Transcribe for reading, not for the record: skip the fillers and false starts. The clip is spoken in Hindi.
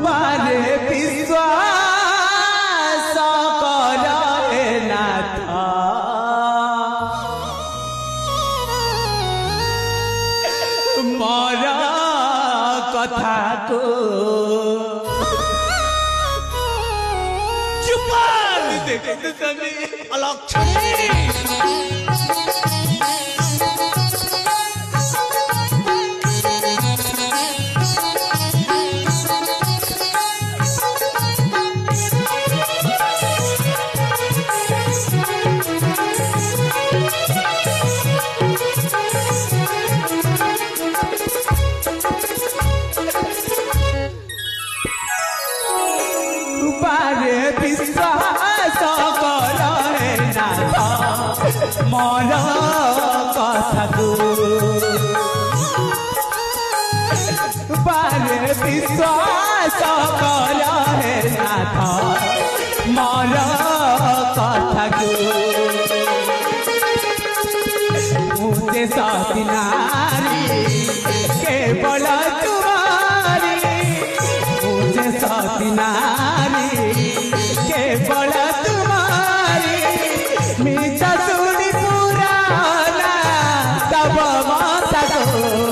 बारे विश्वास करे नाथ मोर कथा को चुपाल देखते तनी अलक्षणी विश्वास करे नाथ मोर कथा को बारे विश्वास करे नाथ मोर कथा को मुझे सती नारी केवल तुम्हारी मुझे सती नारी केवल तुम्हारी मीठा सुनी पुराना तब माता को